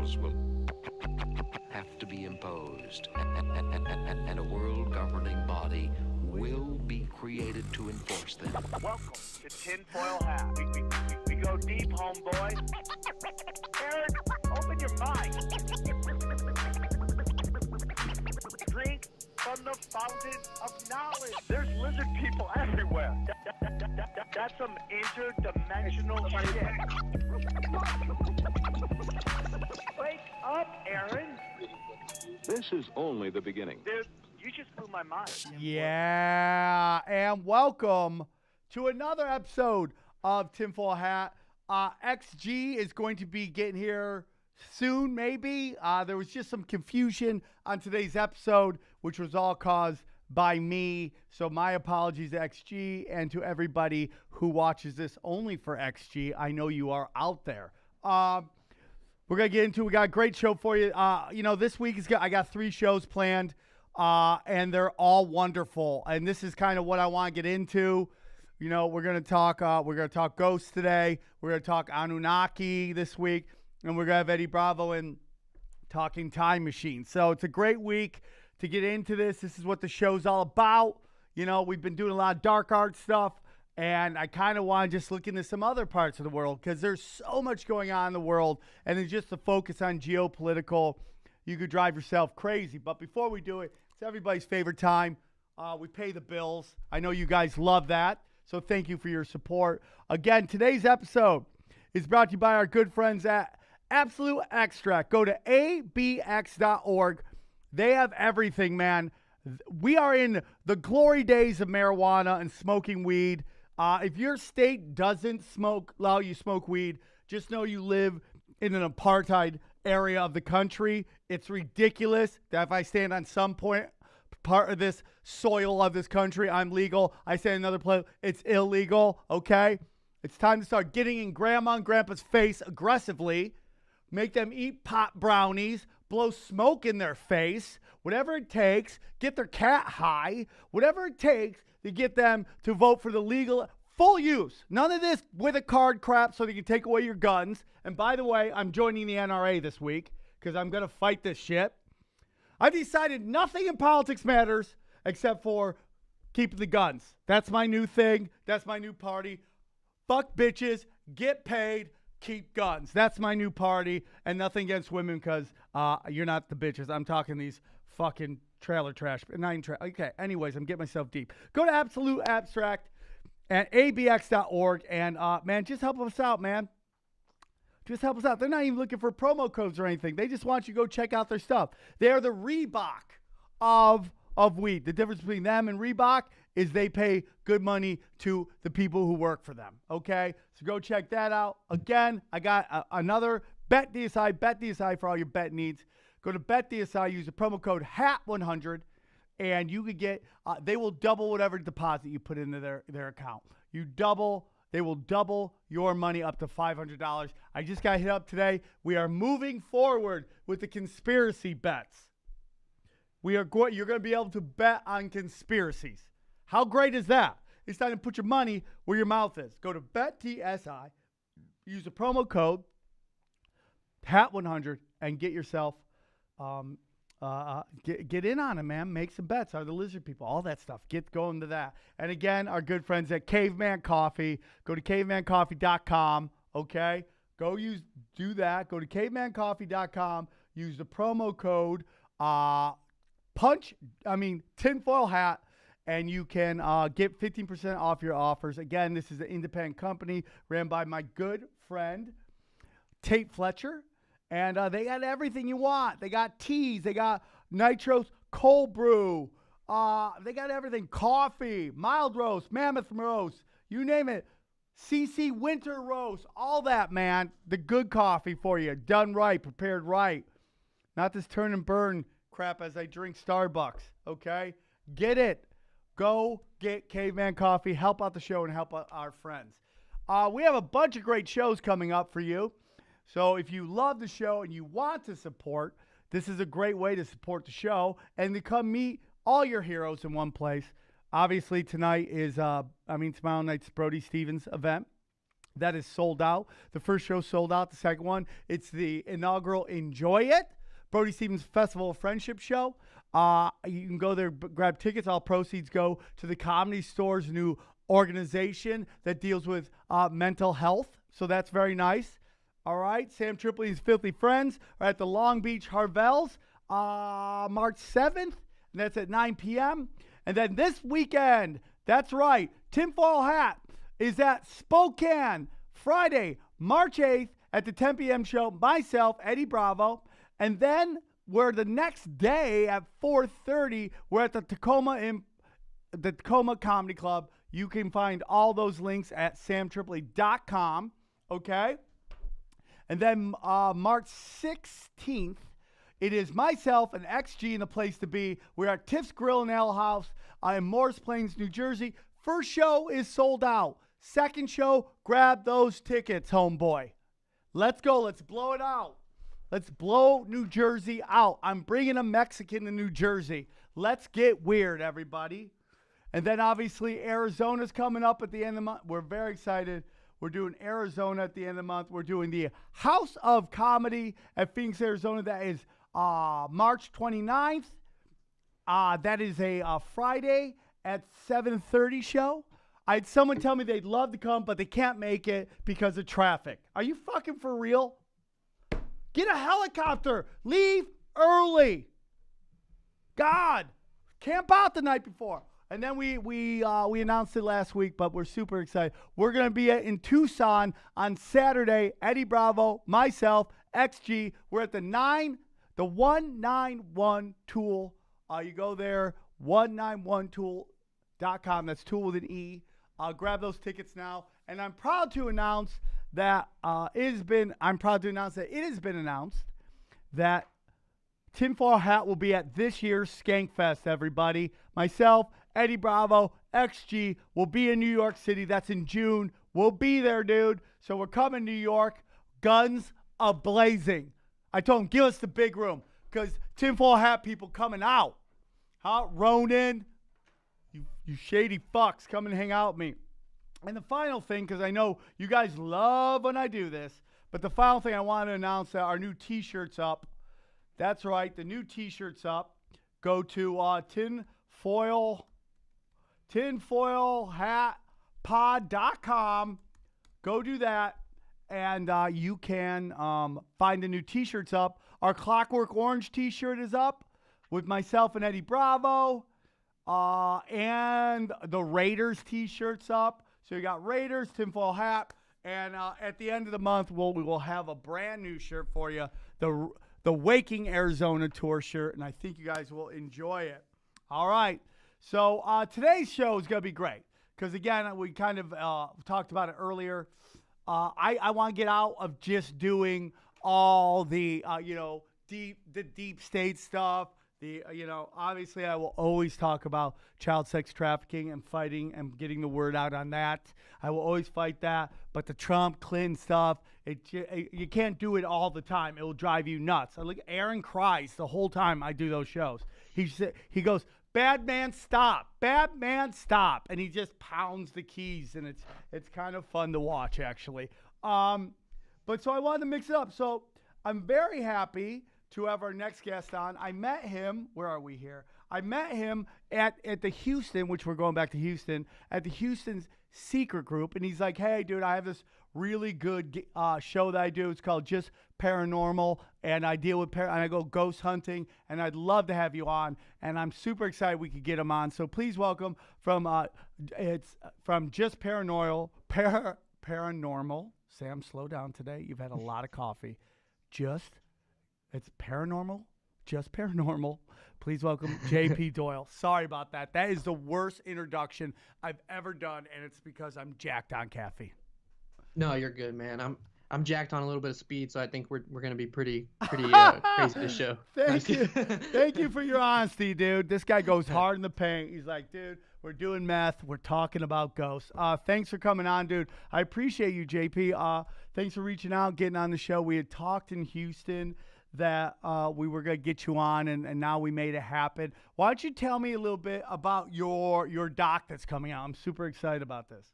laws will have to be imposed, and a world governing body will be created to enforce them. Welcome to Tinfoil Hat. We go deep, homeboy. Aaron, open your mind. Drink from the fountain of knowledge. There's lizard people everywhere. That's some interdimensional shit. Wake up, Aaron. This is only the beginning. Dude, you just blew my mind. Yeah, and welcome to another episode of Tinfoil Hat. XG is going to be getting here soon, maybe. There was just some confusion on today's episode, which was all caused by me. So my apologies to XG and to everybody who watches this only for XG. I know you are out there. We're going to get into it. We got a great show for you. This week I got 3 shows planned, and they're all wonderful. And this is kind of what I want to get into. You know, we're going to talk ghosts today. We're going to talk Anunnaki this week, and we're going to have Eddie Bravo in talking time machines. So it's a great week to get into this. This is what the show's all about. You know, we've been doing a lot of dark art stuff, and I kind of want to just look into some other parts of the world because there's so much going on in the world, and then just to focus on geopolitical, you could drive yourself crazy. But before we do it, it's everybody's favorite time. We pay the bills. I know you guys love that, so thank you for your support. Again, today's episode is brought to you by our good friends at Absolute Extract. Go to abx.org. They have everything, man. We are in the glory days of marijuana and smoking weed. If your state doesn't allow you to smoke weed, just know you live in an apartheid area of the country. It's ridiculous that if I stand on some part of this soil of this country, I'm legal. I stand in another place, it's illegal, okay? It's time to start getting in grandma and grandpa's face aggressively, make them eat pot brownies, blow smoke in their face, whatever it takes, get their cat high, whatever it takes to get them to vote for the legal full use. None of this with a card crap so they can take away your guns. And by the way, I'm joining the NRA this week because I'm going to fight this shit. I've decided nothing in politics matters except for keeping the guns. That's my new thing. That's my new party. Fuck bitches, get paid, keep guns. That's my new party, and nothing against women because you're not the bitches. I'm talking these fucking trailer trash. Okay, anyways, I'm getting myself deep. Go to Absolute Abstract at abx.org, and man, just help us out, man. Just help us out. They're not even looking for promo codes or anything. They just want you to go check out their stuff. They are the Reebok of weed. The difference between them and Reebok is they pay good money to the people who work for them, okay? So go check that out. Again, I got another BetDSI for all your bet needs. Go to BetDSI, use the promo code HAT100, and you could get, they will double whatever deposit you put into their account. They will double your money up to $500. I just got hit up today. We are moving forward with the conspiracy bets. You're going to be able to bet on conspiracies. How great is that? It's time to put your money where your mouth is. Go to BetDSI, use the promo code HAT100, and get yourself get in on it, man. Make some bets. Are the lizard people? All that stuff. Get going to that. And again, our good friends at Caveman Coffee. Go to cavemancoffee.com. Okay, do that. Go to cavemancoffee.com. Use the promo code tinfoil hat, and you can get 15% off your offers. Again, this is an independent company ran by my good friend Tate Fletcher. And they got everything you want. They got teas. They got nitros cold brew. They got everything. Coffee, mild roast, mammoth roast, you name it. CC winter roast, all that, man. The good coffee for you. Done right, prepared right. Not this turn and burn crap as I drink Starbucks, okay? Get it. Go get Caveman Coffee. Help out the show and help out our friends. We have a bunch of great shows coming up for you. So if you love the show and you want to support, this is a great way to support the show and to come meet all your heroes in one place. Obviously, tomorrow night's Brody Stevens event. That is sold out. The first show sold out. The second one, it's the inaugural Enjoy It, Brody Stevens Festival of Friendship show. You can go there, grab tickets. All proceeds go to the Comedy Store's new organization that deals with mental health. So that's very nice. All right. Sam Tripoli's Filthy Friends are at the Long Beach Harvelles March 7th. And that's at 9 p.m. And then this weekend, that's right, Tinfoil Hat is at Spokane Friday, March 8th at the 10 p.m. show. Myself, Eddie Bravo. And then we're the next day at 4:30. We're at the Tacoma Comedy Club. You can find all those links at samtripoli.com. Okay. And then March 16th, it is myself and XG in the place to be. We're at Tiff's Grill and Ale House in Morris Plains, New Jersey. First show is sold out. Second show, grab those tickets, homeboy. Let's go. Let's blow it out. Let's blow New Jersey out. I'm bringing a Mexican to New Jersey. Let's get weird, everybody. And then, obviously, Arizona's coming up at the end of the month. We're very excited. We're doing Arizona at the end of the month. We're doing the House of Comedy at Phoenix, Arizona. That is March 29th. That is a Friday at 7:30 show. I had someone tell me they'd love to come, but they can't make it because of traffic. Are you fucking for real? Get a helicopter. Leave early. God. Camp out the night before. And then we announced it last week, but we're super excited. We're going to be in Tucson on Saturday. Eddie Bravo, myself, XG. We're at the 191 Tool. You go there, 191tool.com. That's Tool with an E. Grab those tickets now. And I'm proud to announce that it has been announced that Tinfoil Hat will be at this year's Skankfest, everybody. Myself, Eddie Bravo, XG will be in New York City. That's in June. We'll be there, dude. So we're coming to New York. Guns a-blazing. I told him, give us the big room. Because Tinfoil Hat people coming out. Huh? Ronan, you shady fucks, come and hang out with me. And the final thing, because I know you guys love when I do this, but the final thing I want to announce that our new T-shirt's up. That's right, the new T-shirt's up. Go to tinfoilhatpod.com. Go do that, and you can find the new T-shirts up. Our Clockwork Orange T-shirt is up with myself and Eddie Bravo. And the Raiders T-shirt's up. So you got Raiders, Tinfoil Hat, and at the end of the month, we will have a brand new shirt for you, the Waking Arizona Tour shirt, and I think you guys will enjoy it. All right. So today's show is going to be great because, again, we kind of talked about it earlier. I want to get out of just doing all the, deep state stuff. Obviously I will always talk about child sex trafficking and fighting and getting the word out on that. I will always fight that. But the Trump, Clinton stuff, you can't do it all the time. It will drive you nuts. Aaron cries the whole time I do those shows. He goes, "Bad man, stop! Bad man, stop!" And he just pounds the keys, and it's kind of fun to watch, actually. But so I wanted to mix it up. So I'm very happy to have our next guest on. I met him, where are we here? I met him at the Houston, which we're going back to Houston, at the Houston's Secret Group. And he's like, "Hey, dude, I have this really good show that I do. It's called Just Paranormal. And I deal with, and I go ghost hunting. And I'd love to have you on." And I'm super excited we could get him on. So please welcome from Just Paranormal. Paranormal. Sam, slow down today. You've had a lot of coffee. It's Paranormal, Just Paranormal. Please welcome JP Doyal. Sorry about that. That is the worst introduction I've ever done, and it's because I'm jacked on caffeine. No, you're good, man. I'm jacked on a little bit of speed, so I think we're gonna be pretty crazy this show. Thank you. Thank you for your honesty, dude. This guy goes hard in the paint. He's like, "Dude, we're doing meth. We're talking about ghosts." Thanks for coming on, dude. I appreciate you, JP. Thanks for reaching out, getting on the show. We had talked in Houston that we were going to get you on, and now we made it happen. Why don't you tell me a little bit about your doc that's coming out? I'm super excited about this.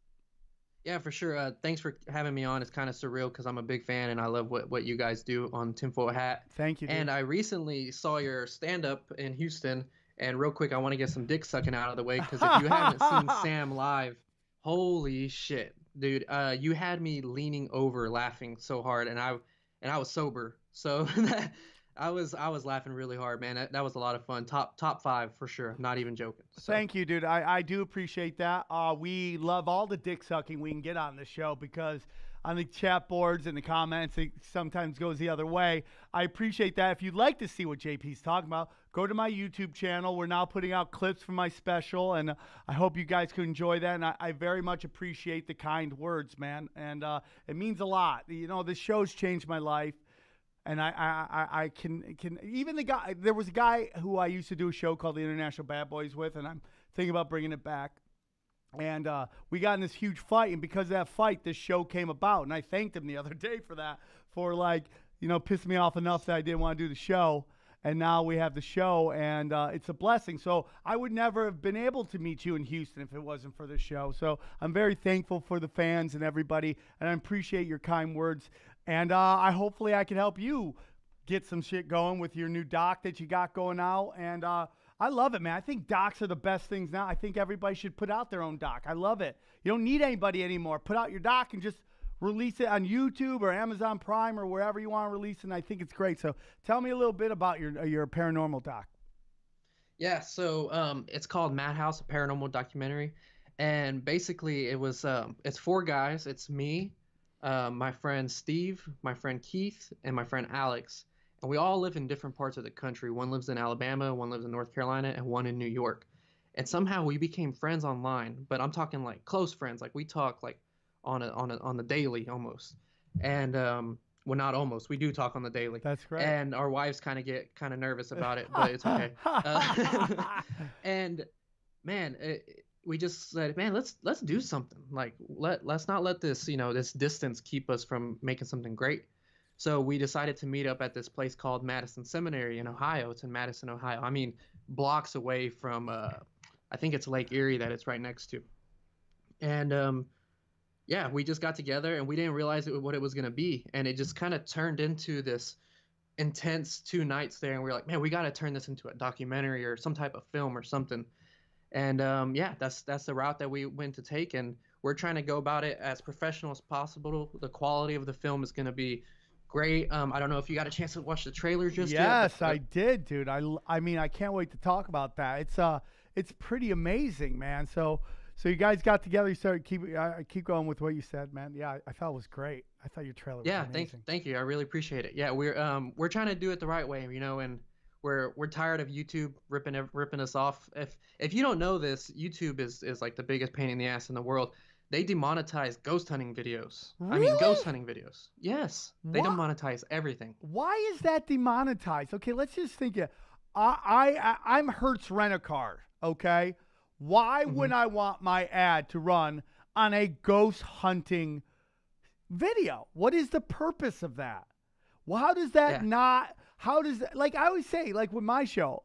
Yeah, for sure. Thanks for having me on. It's kind of surreal because I'm a big fan and I love what you guys do on Tinfoil Hat. Thank you, dude. And I recently saw your stand up in Houston. And real quick, I want to get some dick sucking out of the way because if you haven't seen Sam live, holy shit, dude. You had me leaning over laughing so hard, and I was sober, so I was laughing really hard, man. That was a lot of fun. Top five for sure. Not even joking. So. Thank you, dude. I do appreciate that. We love all the dick sucking we can get on the show because on the chat boards and the comments, it sometimes goes the other way. I appreciate that. If you'd like to see what JP's talking about, go to my YouTube channel. We're now putting out clips from my special, and I hope you guys can enjoy that. And I very much appreciate the kind words, man. And it means a lot. You know, this show's changed my life. And I can even the guy, there was a guy who I used to do a show called the International Bad Boys with, and I'm thinking about bringing it back. And we got in this huge fight, and because of that fight, this show came about. And I thanked him the other day for that, for like, you know, pissing me off enough that I didn't want to do the show. And now we have the show, and it's a blessing. So I would never have been able to meet you in Houston if it wasn't for this show. So I'm very thankful for the fans and everybody, and I appreciate your kind words. And hopefully I can help you get some shit going with your new doc that you got going out. And I love it, man. I think docs are the best things now. I think everybody should put out their own doc. I love it. You don't need anybody anymore. Put out your doc and just release it on YouTube or Amazon Prime or wherever you want to release it. And I think it's great. So tell me a little bit about your paranormal doc. Yeah, so it's called Madhouse, a paranormal documentary, and basically it's four guys. It's me, my friend Steve, my friend Keith, and my friend Alex, and we all live in different parts of the country. One lives in Alabama, one lives in North Carolina, and one in New York. And somehow we became friends online, but I'm talking like close friends. Like we talk like on the daily almost, and well, not almost. We do talk on the daily. That's great. And our wives get nervous about it, but it's okay. And man, we just said, man, let's do something. Like let's not let this this distance keep us from making something great. So we decided to meet up at this place called Madison Seminary in Ohio. It's in Madison, Ohio. I mean, blocks away from I think it's Lake Erie that it's right next to. And yeah, we just got together and we didn't realize what it was going to be. And it just kind of turned into this intense 2 nights there. And we were like, man, we got to turn this into a documentary or some type of film or something. And yeah, that's the route that we went to take. And we're trying to go about it as professional as possible. The quality of the film is going to be great. I don't know if you got a chance to watch the trailer just yet. Yes, I did, dude. I mean, I can't wait to talk about that. It's pretty amazing, man. So you guys got together. You started keep going with what you said, man. Yeah, I thought it was great. I thought your trailer was amazing. Thank you. I really appreciate it. Yeah, we're trying to do it the right way, and we're tired of YouTube ripping us off. If you don't know this, YouTube is like the biggest pain in the ass in the world. They demonetize ghost hunting videos. Really? I mean, ghost hunting videos. Yes, they What? demonetize everything. Why is that demonetized? Okay, let's just think it. I'm Hertz Rent-A-Car, okay? Why would I want my ad to run on a ghost hunting video? What is the purpose of that? Well, how does that like I always say, like with my show,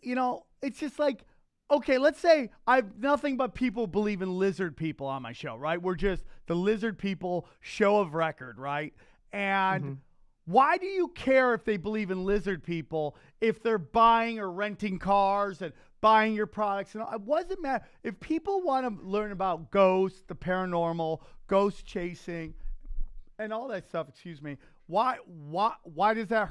it's just like, okay, let's say I've nothing but people believe in lizard people on my show, right? We're just the lizard people show of record, right? And why do you care if they believe in lizard people if they're buying or renting cars and buying your products? And it wasn't matter if people want to learn about ghosts, the paranormal, ghost chasing, and all that stuff. Excuse me. Why does that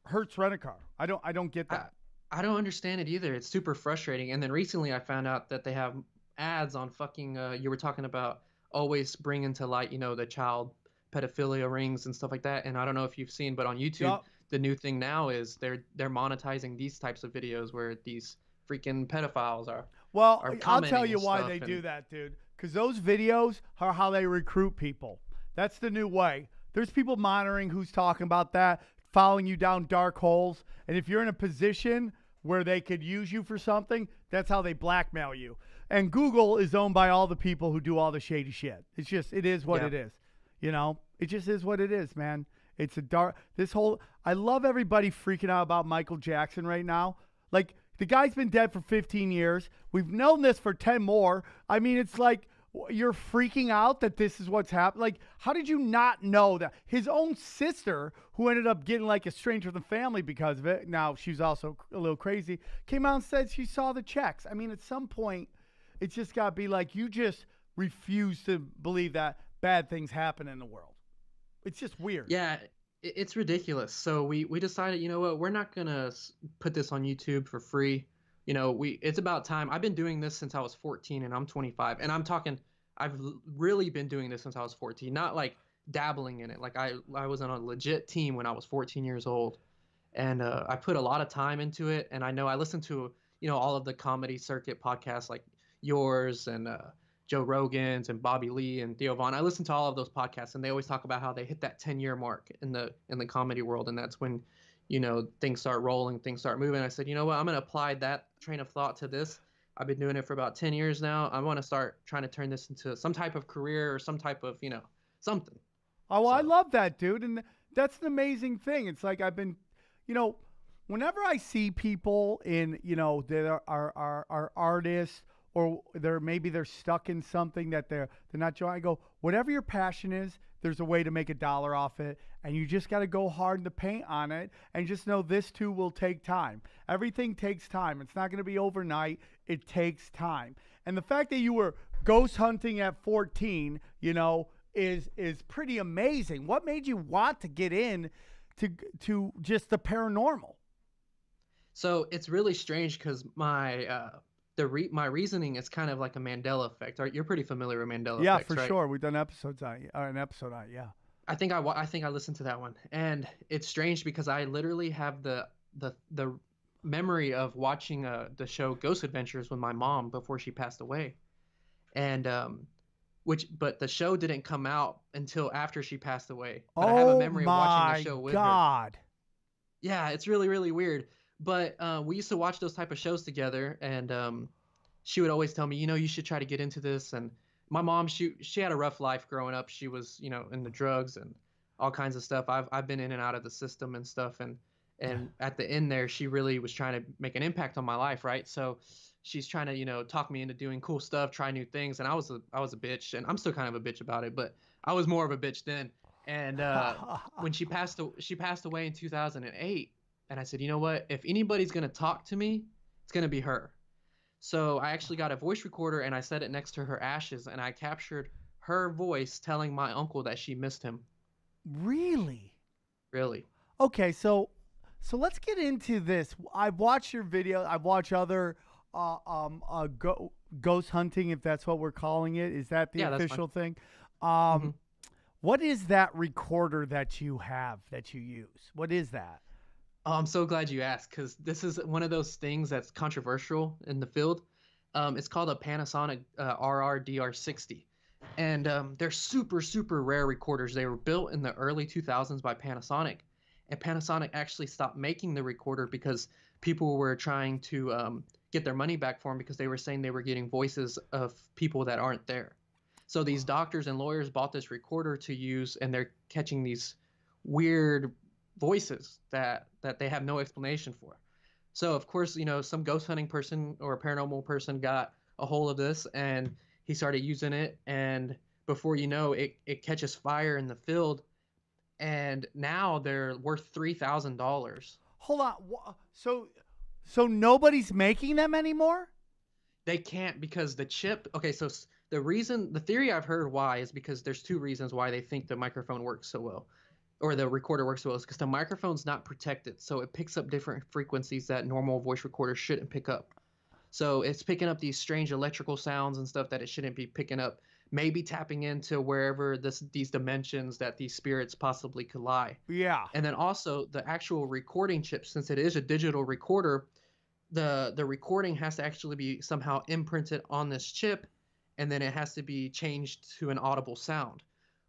hurts Rent-A-Car? I don't get that. I don't understand it either. It's super frustrating. And then recently I found out that they have ads on fucking you were talking about always bringing to light, the child pedophilia rings and stuff like that. And I don't know if you've seen, but on YouTube, the new thing now is they're monetizing these types of videos where these freaking pedophiles are. Well, are I'll tell you and why stuff they and- do that, dude. Because those videos are how they recruit people. That's the new way. There's people monitoring who's talking about that, following you down dark holes. And if you're in a position where they could use you for something, that's how they blackmail you. And Google is owned by all the people who do all the shady shit. It is what it is. It just is what it is, man. It's I love everybody freaking out about Michael Jackson right now. Like, the guy's been dead for 15 years. We've known this for 10 more. I mean, it's like, you're freaking out that this is what's happened. Like, how did you not know that his own sister, who ended up getting like estranged from the family because of it, now she's also a little crazy, came out and said she saw the checks. I mean, at some point, it's just got to be like, you just refuse to believe that bad things happen in the world. It's just weird. Yeah, it's ridiculous. So we decided, you know what, we're not gonna put this on YouTube for free. You know, it's about time. I've been doing this since I was 14 and I'm 25. And I'm talking, really been doing this since I was 14, not like dabbling in it. Like I was on a legit team when I was 14 years old. And I put a lot of time into it. And I know I listened to, you know, all of the comedy circuit podcasts like yours and Joe Rogan's and Bobby Lee and Theo Vaughn. I listen to all of those podcasts, and they always talk about how they hit that 10-year mark in the comedy world, and that's when, you know, things start rolling, things start moving. I said, you know what, I'm going to apply that train of thought to this. I've been doing it for about 10 years now. I want to start trying to turn this into some type of career or some type of, you know, something. Oh, well, I love that, dude. And that's an amazing thing. It's like I've been, you know, whenever I see people in, you know, that are artists, or maybe they're stuck in something that they're not enjoying, I go, whatever your passion is, there's a way to make $1 off it, and you just got to go hard in the paint on it, and just know this too will take time. Everything takes time. It's not going to be overnight. It takes time. And the fact that you were ghost hunting at 14, you know, is pretty amazing. What made you want to get in to just the paranormal? So it's really strange because my my reasoning is kind of like a Mandela effect. You're pretty familiar with Mandela yeah, effects, for right? sure. We've done episodes on it, an episode on it, yeah. I think I listened to that one, and it's strange because I literally have the memory of watching the show Ghost Adventures with my mom before she passed away, and but the show didn't come out until after she passed away. But I have a memory of watching the show with her. Oh my God! Yeah, it's really, really weird. But we used to watch those type of shows together, and she would always tell me, you know, you should try to get into this. And my mom, she had a rough life growing up. She was, you know, in the drugs and all kinds of stuff. I've been in and out of the system and stuff. And at the end there, she really was trying to make an impact on my life, right? So she's trying to, you know, talk me into doing cool stuff, try new things. And I was a bitch, and I'm still kind of a bitch about it, but I was more of a bitch then. And when she passed away in 2008. And I said, you know what? If anybody's going to talk to me, it's going to be her. So I actually got a voice recorder, and I set it next to her ashes, and I captured her voice telling my uncle that she missed him. Really? Really. Okay, so let's get into this. I've watched your video. I've watched other ghost hunting, if that's what we're calling it. Is that the official thing? What is that recorder that you have that you use? What is that? Oh, I'm so glad you asked, because this is one of those things that's controversial in the field. It's called a Panasonic RR-DR60. And they're super, super rare recorders. They were built in the early 2000s by Panasonic. And Panasonic actually stopped making the recorder because people were trying to get their money back for them, because they were saying they were getting voices of people that aren't there. So these doctors and lawyers bought this recorder to use, and they're catching these weird voices that they have no explanation for. So of course, you know, some ghost hunting person or a paranormal person got a hold of this, and he started using it, and before you know, it catches fire in the field, and now they're worth $3,000. Hold on. So nobody's making them anymore? They can't, because the chip. Okay, so the theory I've heard why is because there's two reasons why they think the microphone works so well, or the recorder works so well, is because the microphone's not protected, so it picks up different frequencies that normal voice recorders shouldn't pick up. So it's picking up these strange electrical sounds and stuff that it shouldn't be picking up, maybe tapping into wherever these dimensions that these spirits possibly could lie. Yeah. And then also the actual recording chip, since it is a digital recorder, the recording has to actually be somehow imprinted on this chip, and then it has to be changed to an audible sound.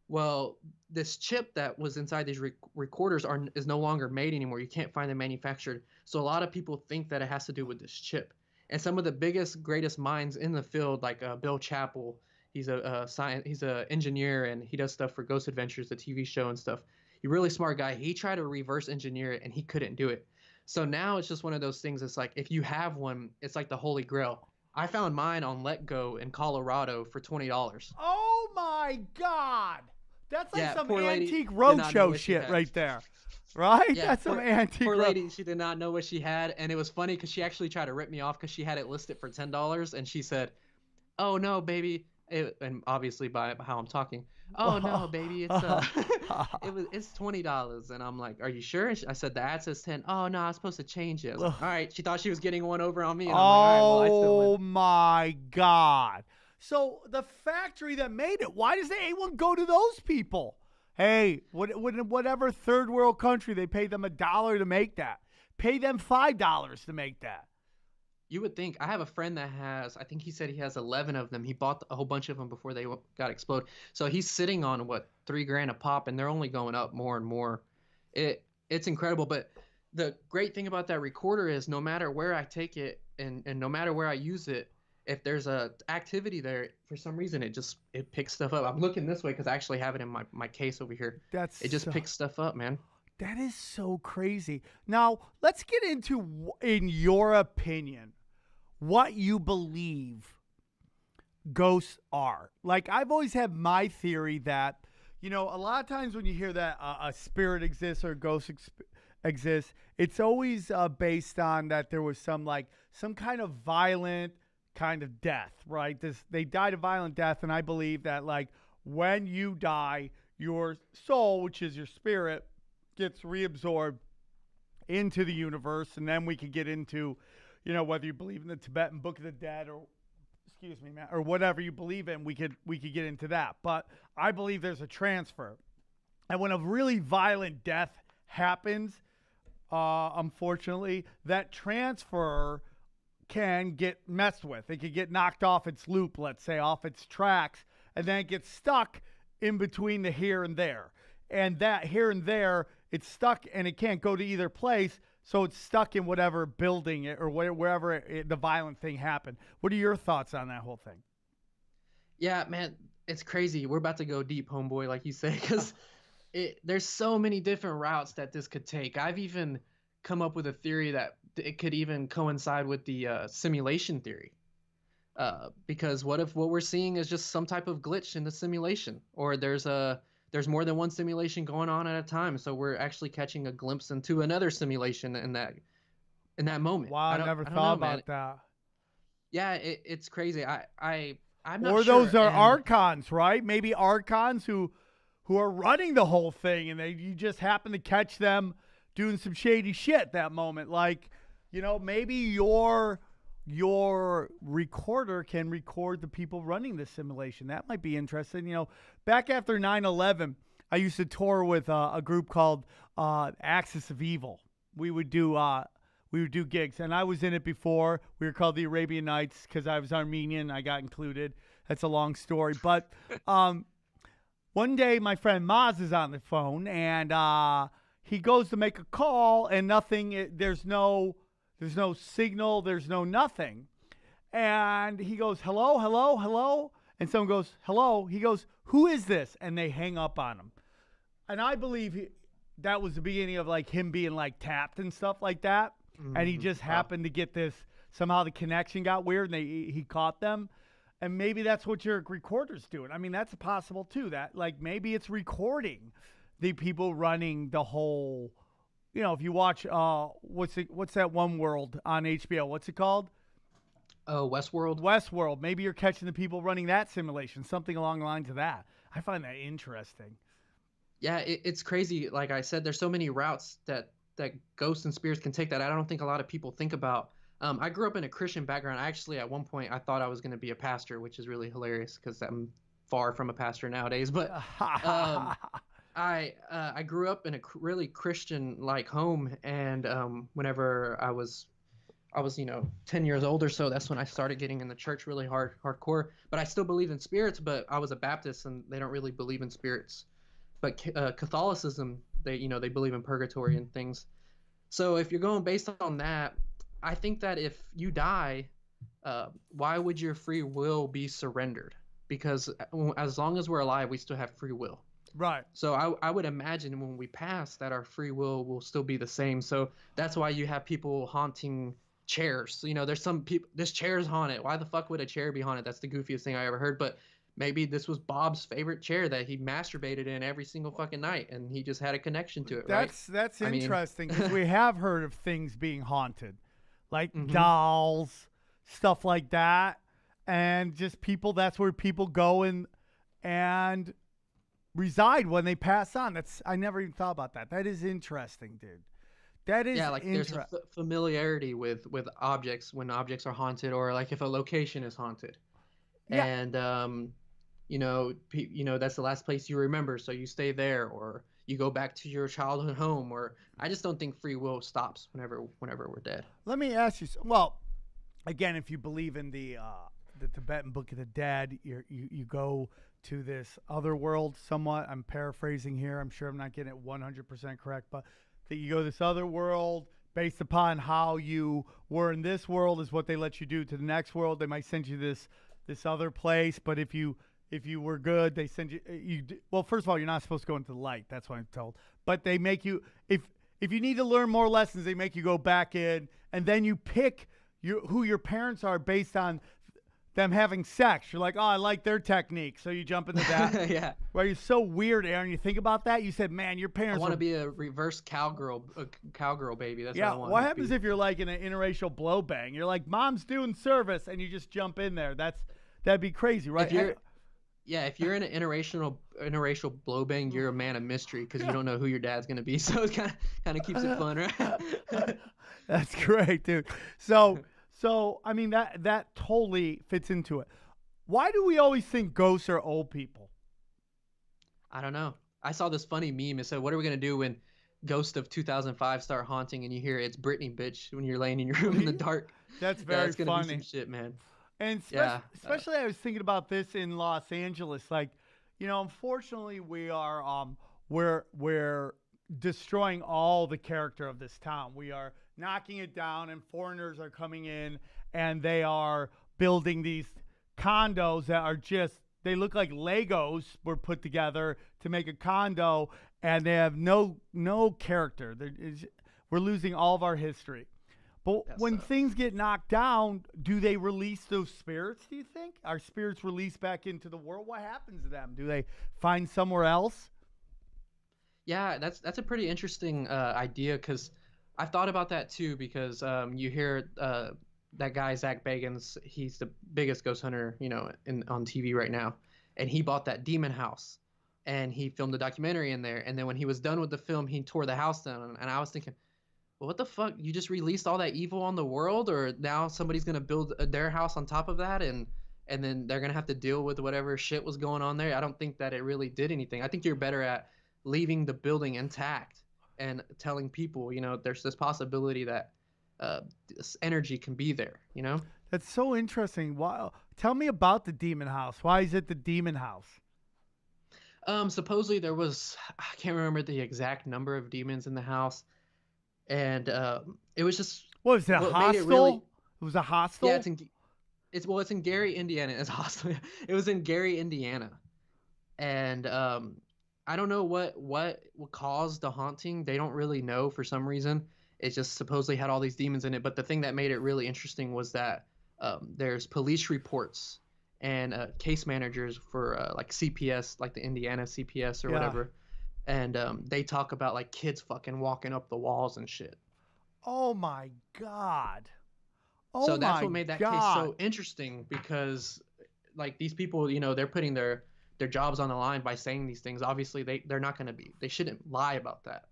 Well, this chip that was inside these recorders is no longer made anymore. You can't find them manufactured. So a lot of people think that it has to do with this chip. And some of the biggest, greatest minds in the field, like Bill Chappell, he's he's an engineer, and he does stuff for Ghost Adventures, the TV show and stuff. He's a really smart guy. He tried to reverse engineer it, and he couldn't do it. So now it's just one of those things. It's like, if you have one, it's like the Holy Grail. I found mine on Let Go in Colorado for $20. Oh my God. That's like Yeah, some poor lady antique did not know roadshow what she shit had. right there. Right? Yeah, That's some antique poor lady, she did not know what she had, and it was funny because she actually tried to rip me off because she had it listed for $10, and she said, "Oh no, baby," and obviously by how I'm talking, "Oh no, baby, it's $20," and I'm like, "Are you sure?" And I said, "The ad says 10." "Oh no, I was supposed to change it." I was like, "All right." She thought she was getting one over on me, and I'm like, "All right, well, I still Oh win." my God. So the factory that made it, why does anyone go to those people? Hey, whatever third world country, they pay them $1 to make that. Pay them $5 to make that. You would think. I have a friend that has, I think he said he has 11 of them. He bought a whole bunch of them before they got exploded. So he's sitting on what, 3 grand a pop, and they're only going up more and more. It's incredible. But the great thing about that recorder is no matter where I take it and no matter where I use it, if there's a activity there, for some reason it picks stuff up. I'm looking this way because I actually have it in my case over here. It just picks stuff up, man. That is so crazy. Now, let's get into, in your opinion, what you believe ghosts are. Like, I've always had my theory that, a lot of times when you hear that a spirit exists or a ghost exists, it's always based on that there was some kind of violent kind of death, right? They died a violent death, and I believe that, like, when you die, your soul, which is your spirit, gets reabsorbed into the universe, and then we can get into, whether you believe in the Tibetan Book of the Dead or, excuse me, Matt, or whatever you believe in, we could get into that. But I believe there's a transfer, and when a really violent death happens, unfortunately, that transfer can get messed with. It could get knocked off its loop, let's say, off its tracks, and then it gets stuck in between the here and there. And that here and there, it's stuck and it can't go to either place, so it's stuck in whatever building it or wherever the violent thing happened. What are your thoughts on that whole thing? Yeah, man, it's crazy. We're about to go deep, homeboy, like you say, because there's so many different routes that this could take. I've even come up with a theory that it could even coincide with the simulation theory. Because what if what we're seeing is just some type of glitch in the simulation, or there's more than one simulation going on at a time, so we're actually catching a glimpse into another simulation in that moment. Wow, I never thought about that. Yeah, it's crazy. I'm not or sure. Those are archons, right? Maybe archons who are running the whole thing, and you just happen to catch them doing some shady shit that moment. Like, maybe your recorder can record the people running the simulation. That might be interesting. Back after 9/11, I used to tour with a group called Axis of Evil. We would do gigs, and I was in it before. We were called the Arabian Nights because I was Armenian. I got included. That's a long story, but one day my friend Maz is on the phone, and he goes to make a call, and nothing. There's no signal. There's no nothing. And he goes, hello, hello, hello. And someone goes, hello. He goes, who is this? And they hang up on him. And I believe that was the beginning of like him being like tapped and stuff like that. Mm-hmm. And he just happened to get this. Somehow the connection got weird, and he caught them. And maybe that's what your recorder's doing. I mean, that's possible too. That like maybe it's recording the people running the whole. If you watch, what's that one world on HBO? What's it called? Oh, Westworld. Westworld. Maybe you're catching the people running that simulation, something along the lines of that. I find that interesting. Yeah, it's crazy. Like I said, there's so many routes that ghosts and spirits can take that I don't think a lot of people think about. I grew up in a Christian background. Actually, at one point, I thought I was going to be a pastor, which is really hilarious because I'm far from a pastor nowadays. But I grew up in a really Christian-like home, and whenever I was 10 years old or so, that's when I started getting in the church really hardcore. But I still believe in spirits, but I was a Baptist, and they don't really believe in spirits. But Catholicism, they believe in purgatory and things. So if you're going based on that, I think that if you die, why would your free will be surrendered? Because as long as we're alive, we still have free will. Right. So I would imagine when we pass that our free will still be the same. So that's why you have people haunting chairs. You know, there's some people. This chair's haunted. Why the fuck would a chair be haunted? That's the goofiest thing I ever heard. But maybe this was Bob's favorite chair that he masturbated in every single fucking night, and he just had a connection to it. That's I mean- interesting because we have heard of things being haunted, like Mhm. dolls, stuff like that, and just people. That's where people go and reside when they pass on. I never even thought about that. That is interesting, dude. That is Yeah, like there's a familiarity with objects when objects are haunted, or like if a location is haunted. Yeah. And you know, that's the last place you remember, so you stay there, or you go back to your childhood home. Or I just don't think free will stops whenever we're dead. Let me ask you. Well, again, if you believe in the Tibetan Book of the Dead, you go to this other world. Somewhat, I'm paraphrasing here. I'm sure I'm not getting it 100% correct, but that you go to this other world based upon how you were in this world is what they let you do to the next world. They might send you this other place, but if you were good, they send you. Well, first of all, you're not supposed to go into the light. That's what I'm told. But they make you if you need to learn more lessons, they make you go back in, and then you pick who your parents are based on them having sex. You're like, oh, I like their technique, so you jump into that. Yeah. Well, you're so weird, Aaron. You think about that. You said, man, your parents. I want to be a reverse cowgirl baby. That's Yeah. what I want. What happens if you're like in an interracial blow bang? You're like, mom's doing service, and you just jump in there. That'd be crazy, right? If you're in an interracial blowbang, you're a man of mystery because you don't know who your dad's gonna be. So it kind of keeps it fun, right? That's great, dude. So I mean that totally fits into it. Why do we always think ghosts are old people? I don't know. I saw this funny meme. It said, "What are we gonna do when ghosts of 2005 start haunting and you hear it's Britney, bitch, when you're laying in your room in the dark?" That's Yeah, very it's gonna funny. be some shit, man. And especially I was thinking about this in Los Angeles. Like, unfortunately we are we're destroying all the character of this town. We are knocking it down, and foreigners are coming in, and they are building these condos that are they look like Legos were put together to make a condo, and they have no character. We're losing all of our history. But when things get knocked down, do they release those spirits, do you think? Are spirits released back into the world? What happens to them? Do they find somewhere else? Yeah, that's a pretty interesting idea, because I've thought about that too, because you hear that guy Zach Bagans, he's the biggest ghost hunter, on TV right now, and he bought that demon house, and he filmed a documentary in there, and then when he was done with the film, he tore the house down, and I was thinking, well, what the fuck? You just released all that evil on the world, or now somebody's gonna build their house on top of that, and then they're gonna have to deal with whatever shit was going on there. I don't think that it really did anything. I think you're better at leaving the building intact and telling people, there's this possibility that this energy can be there. That's so interesting. Wow. Tell me about the demon house. Why is it the demon house? Supposedly there was, I can't remember the exact number of demons in the house. And it was just. What was it? A hostel? It was a hostel? Yeah, it's in Gary, Indiana. It's a hostel. It was in Gary, Indiana, and I don't know what caused the haunting. They don't really know for some reason. It just supposedly had all these demons in it. But the thing that made it really interesting was that there's police reports and case managers for like CPS, like the Indiana CPS or whatever. And they talk about like kids fucking walking up the walls and shit. Oh my God. So that's what made that case so interesting, because like these people, they're putting their jobs on the line by saying these things. Obviously they're not going to they shouldn't lie about that,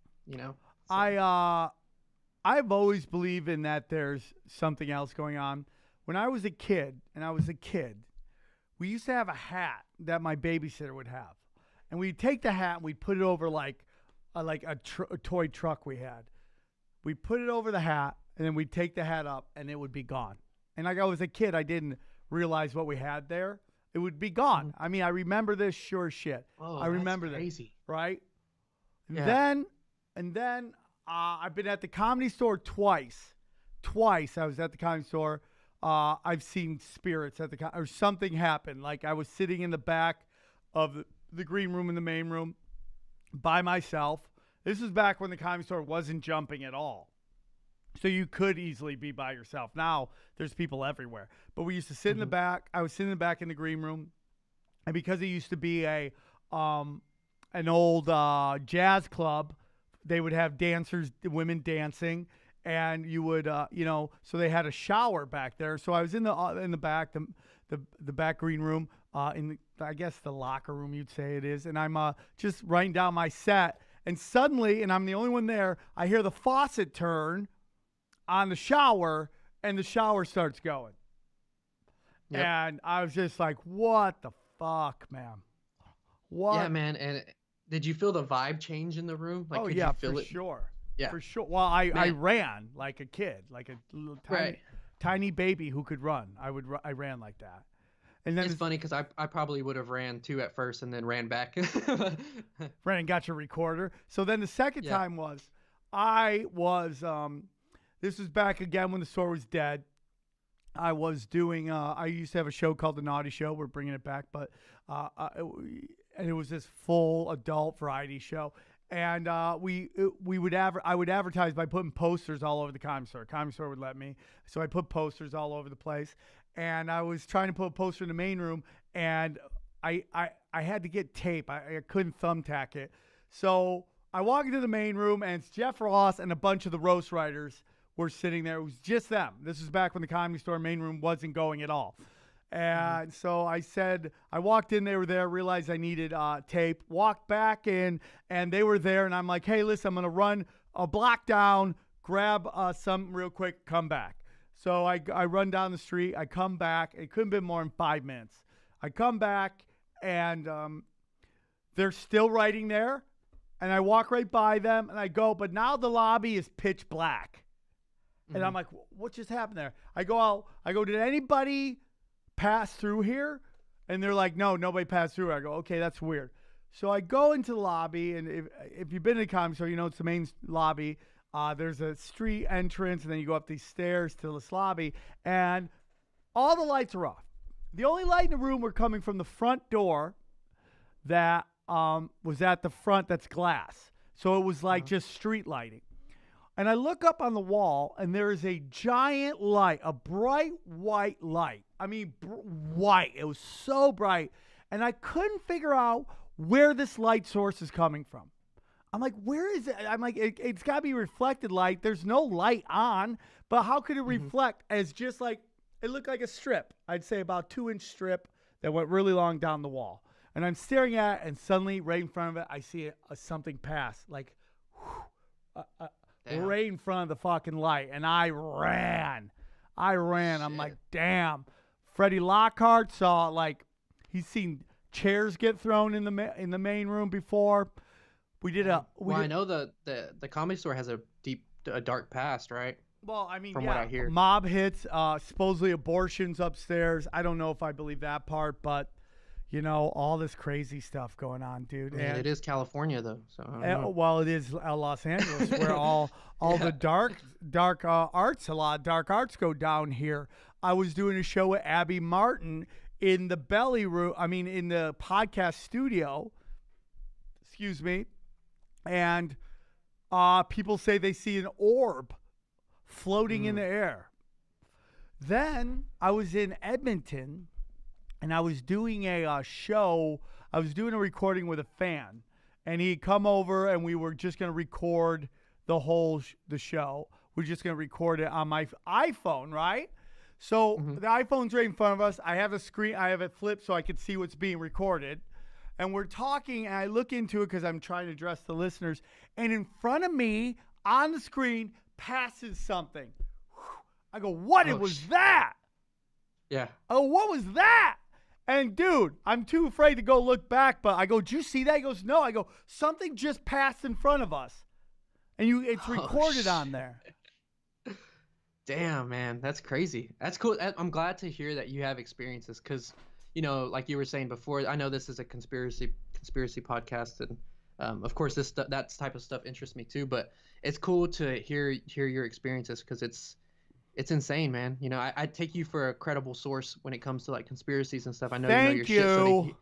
So. I've always believed in that there's something else going on. When I was a kid, we used to have a hat that my babysitter would have. And we'd take the hat and we'd put it over like a toy truck we had. We'd put it over the hat, and then we'd take the hat up, and it would be gone. And like I was a kid, I didn't realize what we had there. It would be gone. I mean, I remember this sure shit. Oh, I remember that's crazy. that, right? Yeah. And then I've been at the Comedy Store twice. Twice I was at the Comedy Store. I've seen spirits at or something happened. Like I was sitting in the back of the green room in the main room by myself. This was back when the Comedy Store wasn't jumping at all. So you could easily be by yourself. Now there's people everywhere. But we used to sit in the back. I was sitting in the back in the green room. And because it used to be an old jazz club, they would have dancers, women dancing, and you would, so they had a shower back there. So I was in the back, the back green room, I guess the locker room you'd say it is, and I'm just writing down my set, and suddenly, and I'm the only one there, I hear the faucet turn on the shower, and the shower starts going. Yep. And I was just like, what the fuck, man? What? Yeah, man. And did you feel the vibe change in the room? Like, could you feel for it? sure. Yeah, for sure. Well, I ran like a kid, like a little tiny baby who could run. I ran like that. And then it's funny because I probably would have ran too at first and then ran back. Ran and got your recorder. So then the second time this was back again when the store was dead. I was doing, I used to have a show called The Naughty Show. We're bringing it back, but, and it was this full adult variety show. And I would advertise by putting posters all over the Comedy Store. Comedy Store would let me. So I put posters all over the place. And I was trying to put a poster in the main room, and I had to get tape. I couldn't thumbtack it. So I walk into the main room, and it's Jeff Ross and a bunch of the roast writers were sitting there. It was just them. This was back when the Comedy Store main room wasn't going at all. And so I said, I walked in, they were there, realized I needed tape, walked back in, and they were there. And I'm like, hey, listen, I'm going to run a block down, grab something real quick, come back. So I run down the street, I come back. It couldn't have been more than 5 minutes. I come back, and they're still writing there. And I walk right by them, and I go, but now the lobby is pitch black. And I'm like, what just happened there? I go out. I go, did anybody pass through here? And they're like, no, nobody passed through. I go, okay, that's weird. So I go into the lobby, and if you've been to the Comedy Store, you know it's the main lobby. There's a street entrance, and then you go up these stairs to this lobby, and all the lights are off. The only light in the room were coming from the front door that was at the front that's glass. So it was like just street lighting. And I look up on the wall, and there is a giant light, a bright white light. I mean, white. It was so bright. And I couldn't figure out where this light source is coming from. I'm like, where is it? I'm like, it's got to be reflected light. There's no light on. But how could it reflect as just like, it looked like a strip. I'd say about 2-inch strip that went really long down the wall. And I'm staring at it, and suddenly, right in front of it, I see something pass. Like, right in front of the fucking light, and I ran. Shit. I'm like, damn. Freddie Lockhart saw, like, he's seen chairs get thrown in the main room before. I know the Comedy Store has a dark past, right? Well, I mean, from what I hear, mob hits, supposedly abortions upstairs. I don't know if I believe that part, but you know, all this crazy stuff going on, dude. And it is California, though. So I don't know. Well, it is Los Angeles, where all the dark arts, a lot of dark arts go down here. I was doing a show with Abby Martin in the belly room. I mean, in the podcast studio. Excuse me. And people say they see an orb floating in the air. Then I was in Edmonton. And I was doing a show. I was doing a recording with a fan, and he'd come over, and we were just going to record the whole the show. We're just going to record it on my iPhone, right? So the iPhone's right in front of us. I have a screen. I have it flipped so I could see what's being recorded. And we're talking, and I look into it because I'm trying to address the listeners. And in front of me, on the screen, passes something. I go, what was that? Yeah. Oh, what was that? And, dude, I'm too afraid to go look back, but I go, did you see that? He goes, no. I go, something just passed in front of us. And it's recorded on there. Damn, man. That's crazy. That's cool. I'm glad to hear that you have experiences because, you know, like you were saying before, I know this is a conspiracy podcast, and, of course, that type of stuff interests me too, but it's cool to hear your experiences because it's insane, man. You know, I take you for a credible source when it comes to like conspiracies and stuff. I know you know your shit.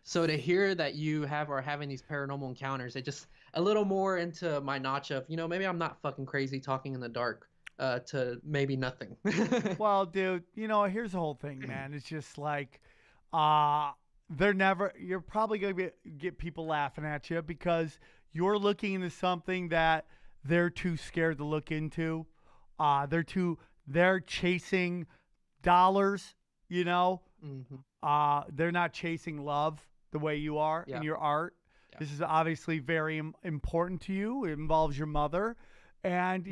So to hear that you are having these paranormal encounters, it just a little more into my notch of, you know, maybe I'm not fucking crazy talking in the dark. to maybe nothing. Well, dude, here's the whole thing, man. It's just like, you're probably going to get people laughing at you because you're looking into something that they're too scared to look into. They're chasing dollars, they're not chasing love the way you are in your art. Yeah. This is obviously very important to you. It involves your mother, and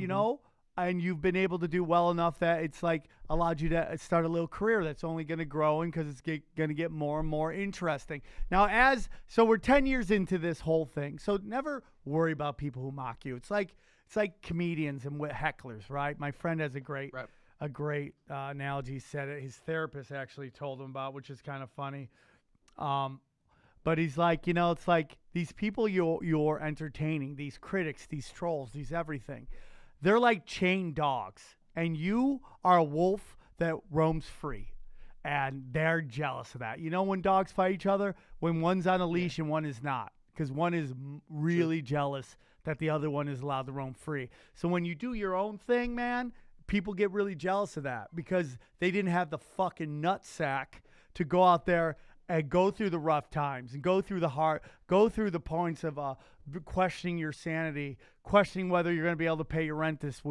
and you've been able to do well enough that it's like allowed you to start a little career that's only going to grow because it's going to get more and more interesting. Now, so we're 10 years into this whole thing, so never worry about people who mock you. It's like comedians and hecklers, right? My friend has a great analogy. He said it. His therapist actually told him about, which is kind of funny. But he's like, it's like these people you're entertaining, these critics, these trolls, these everything. They're like chained dogs, and you are a wolf that roams free, and they're jealous of that. When dogs fight each other, when one's on a leash and one is not, because one is really jealous that the other one is allowed to roam free. So when you do your own thing, man, people get really jealous of that because they didn't have the fucking nutsack to go out there and go through the rough times and go through the points of questioning your sanity, questioning whether you're going to be able to pay your rent this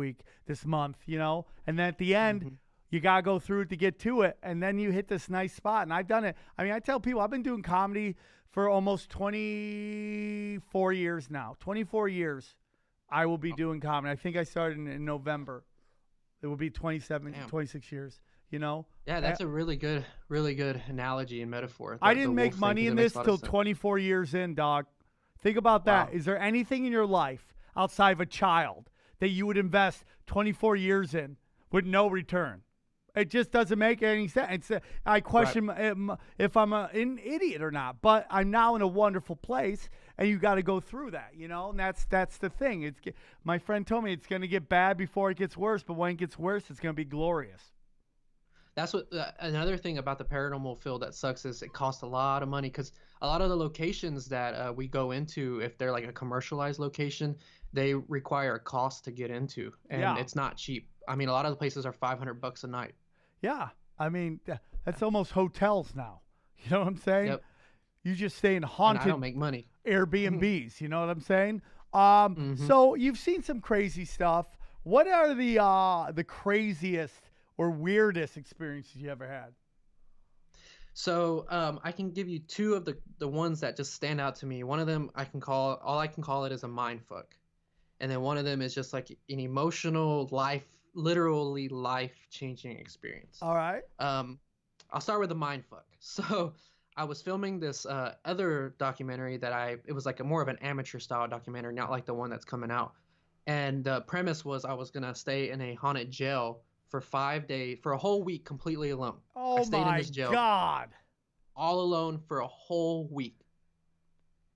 month, and then at the end, you got to go through it to get to it, and then you hit this nice spot. And I've done it. I mean, I tell people I've been doing comedy for almost 24 years now. 24 years I will be doing comedy. I think I started in November. It will be 26 years. Yeah, that's a really good analogy and metaphor. I didn't make money in this till 24 years in, dog. Think about that. Is there anything in your life outside of a child that you would invest 24 years in with no return? It just doesn't make any sense. I question if I'm an idiot or not, but I'm now in a wonderful place, and you got to go through that, and that's the thing. My friend told me it's going to get bad before it gets worse, but when it gets worse, it's going to be glorious. That's what another thing about the paranormal field that sucks is it costs a lot of money because a lot of the locations that we go into, if they're like a commercialized location, they require a cost to get into, and it's not cheap. I mean, a lot of the places are $500 a night. Yeah, I mean that's almost hotels now. You know what I'm saying? Yep. You just stay in haunted. And I don't make money. Airbnbs. You know what I'm saying? So you've seen some crazy stuff. What are the craziest or weirdest experiences you ever had? So I can give you two of the ones that just stand out to me. One of them I can call it is a mind fuck, and then one of them is just like an emotional literally life-changing experience. All right. I'll start with the mind fuck. So I was filming this other documentary it was like more of an amateur style documentary, not like the one that's coming out. And the premise was I was gonna stay in a haunted jail for 5 days, for a whole week, completely alone. Oh, I stayed in this jail, God. all alone for a whole week.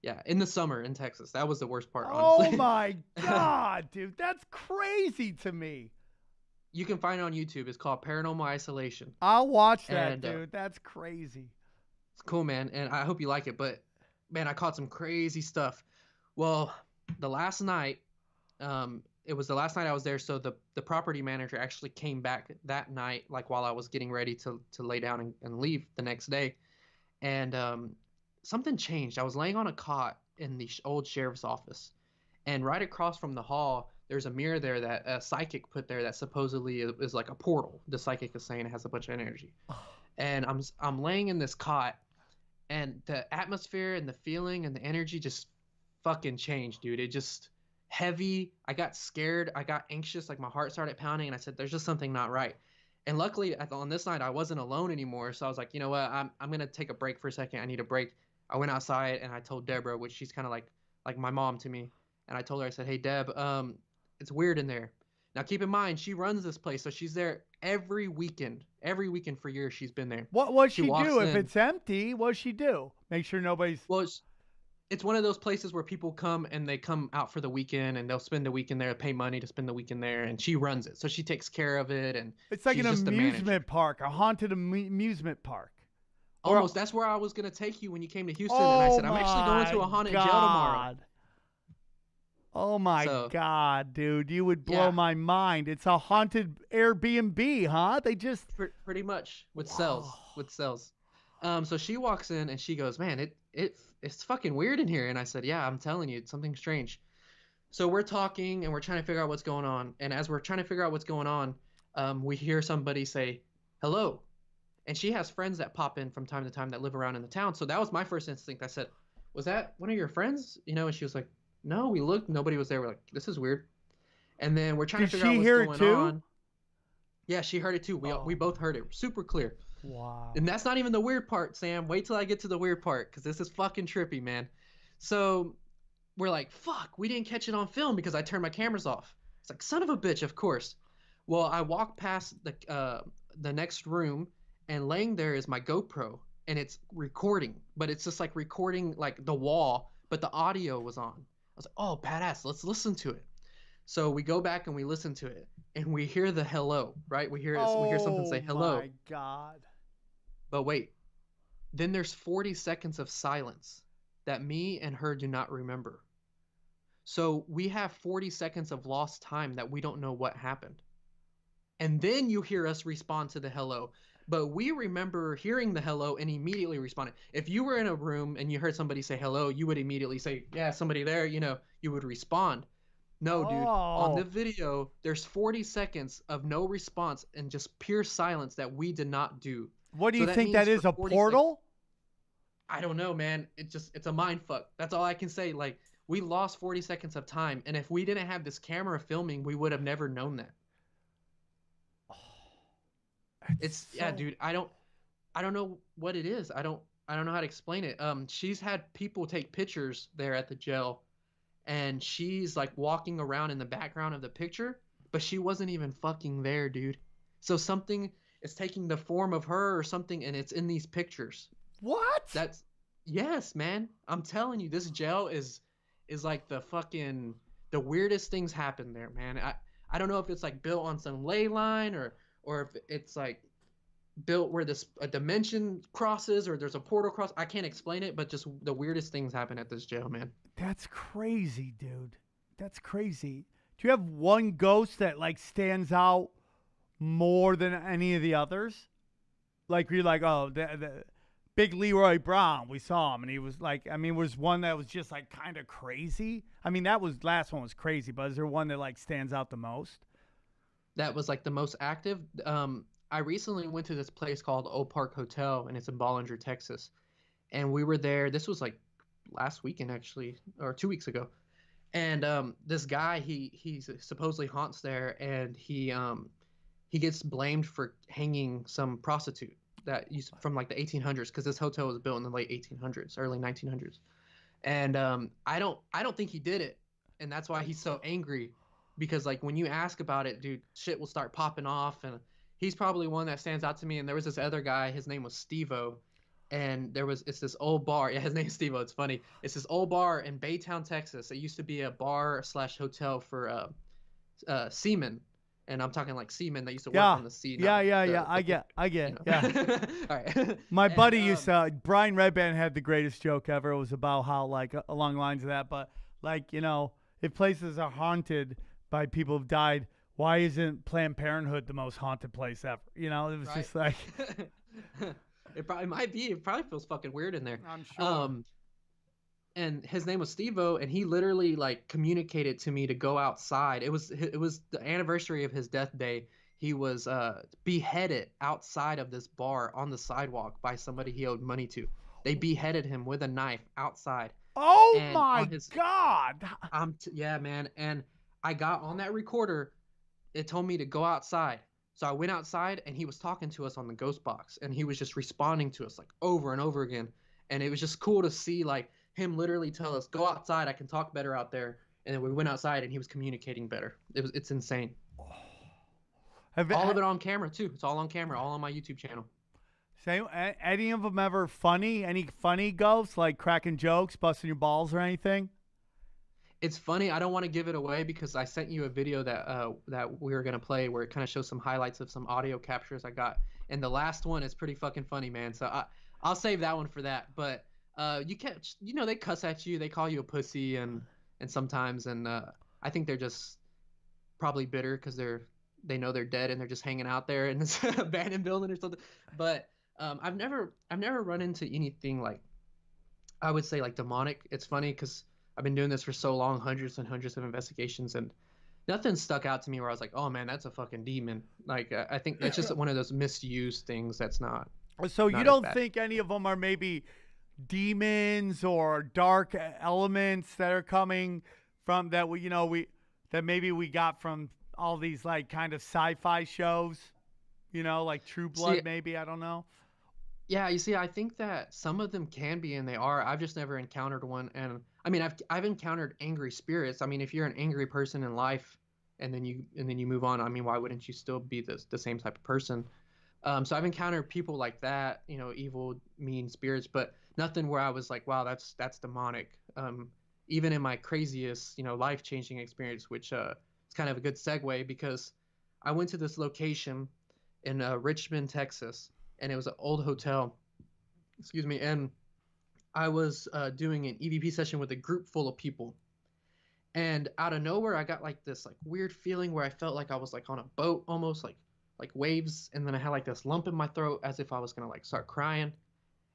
Yeah, in the summer in Texas. That was the worst part, Oh honestly. my God, dude. That's crazy to me. You can find it on YouTube. It's called Paranormal Isolation. I'll watch that, dude. That's crazy. It's cool, man, and I hope you like it. But, man, I caught some crazy stuff. Well, the last night, it was the last night I was there, so the property manager actually came back that night, like while I was getting ready to lay down and leave the next day. And something changed. I was laying on a cot in the old sheriff's office, and right across from the hall, there's a mirror there that a psychic put there that supposedly is like a portal. The psychic is saying it has a bunch of energy. And I'm laying in this cot, and the atmosphere and the feeling and the energy just fucking changed, dude. It just heavy. I got scared. I got anxious. Like my heart started pounding, and I said, "There's just something not right." And luckily, on this night, I wasn't alone anymore. So I was like, you know what? I'm gonna take a break for a second. I need a break. I went outside and I told Deborah, which she's kind of like my mom to me, and I told her, I said, "Hey, Deb, it's weird in there." Now, keep in mind, she runs this place, so she's there every weekend. Every weekend for years, she's been there. What she do if it's empty? What she do? Make sure nobody's. Well, it's one of those places where people come and they come out for the weekend and they'll spend the weekend there, pay money to spend the weekend there, and she runs it. So she takes care of it, and it's like an amusement park, a haunted amusement park. Almost. That's where I was gonna take you when you came to Houston, and I said I'm actually going to a haunted jail tomorrow. Oh my So God, dude. You would blow yeah, my mind. It's a haunted Airbnb, huh? They just. pretty much with Whoa. cells. So she walks in and she goes, "Man, it's fucking weird in here." And I said, "Yeah, I'm telling you, it's something strange." So we're talking and we're trying to figure out what's going on. And as we're trying to figure out what's going on, we hear somebody say, "Hello." And she has friends that pop in from time to time that live around in the town. So that was my first instinct. I said, "Was that one of your friends?" And she was like, "No, we looked, nobody was there." We're like, "This is weird." And then we're trying Did to figure out she what's hear it going too? on. Yeah, she heard it too. We Oh. both heard it super clear. Wow. And that's not even the weird part, Sam. Wait till I get to the weird part, because this is fucking trippy, man. So we're like, fuck, we didn't catch it on film because I turned my cameras off. It's like, son of a bitch, of course. Well, I walk past the next room, and laying there is my GoPro, and it's recording, but it's just like recording like the wall, but the audio was on. I was like, oh, badass, let's listen to it. So we go back and we listen to it, and we hear the hello, right? We hear something say Oh hello. my God. But wait, then there's 40 seconds of silence that me and her do not remember. So we have 40 seconds of lost time that we don't know what happened. And then you hear us respond to the hello. But we remember hearing the hello and immediately responding. If you were in a room and you heard somebody say hello, you would immediately say, yeah, somebody there, you would respond. No, dude. On the Oh. video, there's 40 seconds of no response and just pure silence that we did not do. What do So you that think means that is? for A 40 seconds, portal? I don't know, man. It's a mind fuck. That's all I can say. Like, we lost 40 seconds of time, and if we didn't have this camera filming, we would have never known that. Yeah, dude. I don't know what it is. I don't know how to explain it. She's had people take pictures there at the jail, and she's like walking around in the background of the picture, but she wasn't even fucking there, dude. So something is taking the form of her or something, and it's in these pictures. What? Yes, man. I'm telling you, this jail is like the weirdest things happen there, man. I don't know if it's like built on some ley line or if it's like built where a dimension crosses or there's a portal cross. I can't explain it, but just the weirdest things happen at this jail, man. That's crazy, dude. That's crazy. Do you have one ghost that like stands out more than any of the others? Like you're like, oh, the Big Leroy Brown, we saw him, and he was like, I mean, was one that was just like kind of crazy. I mean, last one was crazy, but is there one that like stands out the most? That was like the most active. I recently went to this place called Old Park Hotel, and it's in Bollinger, Texas. And we were there. This was like last weekend, actually, or 2 weeks ago. And this guy, he supposedly haunts there, and he gets blamed for hanging some prostitute that used from like the 1800s, because this hotel was built in the late 1800s, early 1900s. And I don't think he did it, and that's why he's so angry, because like when you ask about it, dude, shit will start popping off, and he's probably one that stands out to me. And there was this other guy, his name was Steve-O, and it's this old bar. Yeah, his name is Steve-O. It's funny. It's this old bar in Baytown, Texas. It used to be a bar / hotel for seamen. And I'm talking like seamen that used to work on the sea. Yeah. I get. Yeah. All right. My buddy used to. Brian Redband had the greatest joke ever. It was about how like along the lines of that, but like if places are haunted by people who've died, why isn't Planned Parenthood the most haunted place ever? It was Right. just like. It probably might be. It probably feels fucking weird in there. I'm sure. And his name was Steve-O, and he literally like communicated to me to go outside. It was the anniversary of his death day. He was beheaded outside of this bar on the sidewalk by somebody he owed money to. They beheaded him with a knife outside. Oh And my on his- God! Yeah, man. And I got on that recorder. It told me to go outside. So I went outside, and he was talking to us on the ghost box, and he was just responding to us like over and over again. And it was just cool to see like him literally tell us, go outside, I can talk better out there. And then we went outside, and he was communicating better. It's insane. All of it on camera too. It's all on camera, all on my YouTube channel. Say, any of them ever funny? Any funny ghosts, like cracking jokes, busting your balls or anything? It's funny. I don't want to give it away because I sent you a video that we were gonna play where it kind of shows some highlights of some audio captures I got, and the last one is pretty fucking funny, man. So I'll save that one for that. But they cuss at you, they call you a pussy, and and sometimes, and I think they're just probably bitter because they know they're dead and they're just hanging out there in this abandoned building or something. But I've never run into anything like, I would say, like demonic. It's funny because I've been doing this for so long, hundreds and hundreds of investigations, and nothing stuck out to me where I was like, oh man, that's a fucking demon. Like I think that's just one of those misused things that's not. So you Not as don't bad. think any of them are maybe demons or dark elements that are coming from that that maybe we got from all these like kind of sci-fi shows, like True Blood, See, maybe, I don't know. yeah, you see, I think that some of them can be and they are. I've just never encountered one, and I mean, I've encountered angry spirits. I mean, if you're an angry person in life, and then you move on, I mean, why wouldn't you still be the same type of person? So I've encountered people like that, evil, mean spirits, but nothing where I was like, wow, that's demonic. Even in my craziest, life-changing experience, which is kind of a good segue because I went to this location in Richmond, Texas, and it was an old hotel. Excuse me, and I was doing an EVP session with a group full of people, and out of nowhere, I got like this like weird feeling where I felt like I was like on a boat almost like waves, and then I had like this lump in my throat as if I was gonna like start crying,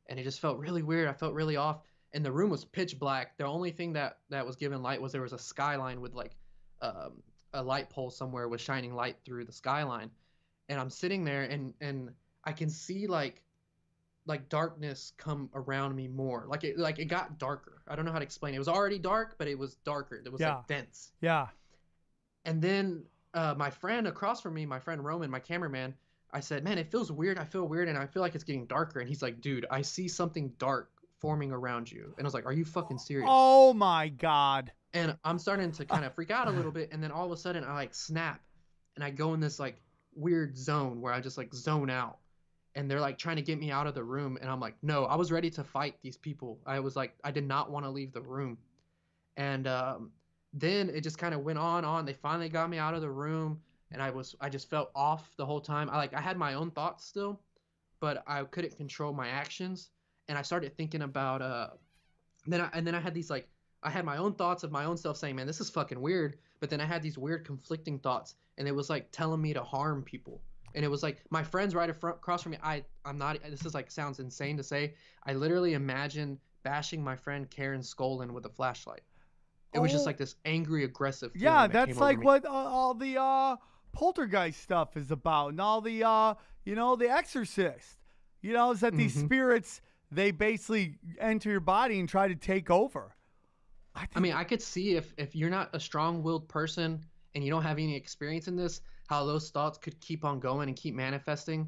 and it just felt really weird. I felt really off, and the room was pitch black. The only thing that was given light was there was a skyline with like um, a light pole somewhere was shining light through the skyline, and I'm sitting there and I can see like darkness come around me more. Like it got darker. I don't know how to explain it. It was already dark, but it was darker. It was Yeah. like dense. Yeah. And then my friend across from me, my friend Roman, my cameraman, I said, "Man, it feels weird. I feel weird, and I feel like it's getting darker." And he's like, "Dude, I see something dark forming around you." And I was like, "Are you fucking serious?" Oh my God. And I'm starting to kind of freak out a little bit, and then all of a sudden I like snap, and I go in this like weird zone where I just like zone out, and they're like trying to get me out of the room, and I'm like, no, I was ready to fight these people. I was like, I did not want to leave the room, and then it just kind of went on. They finally got me out of the room, and I just felt off the whole time. I had my own thoughts still, but I couldn't control my actions, and I started thinking about then I had these like I had my own thoughts of my own self saying, man, this is fucking weird. But then I had these weird conflicting thoughts, and it was like telling me to harm people. And it was like my friends right across from me. I'm not. This is like sounds insane to say. I literally imagined bashing my friend Karen's skull in with a flashlight. It was just Oh, like this angry, aggressive feeling yeah, that that's came over like me. what all the poltergeist stuff is about, and all the the Exorcist. Is that these hmm spirits, they basically enter your body and try to take over. I I think. mean, I could see if you're not a strong-willed person and you don't have any experience in this, how those thoughts could keep on going and keep manifesting.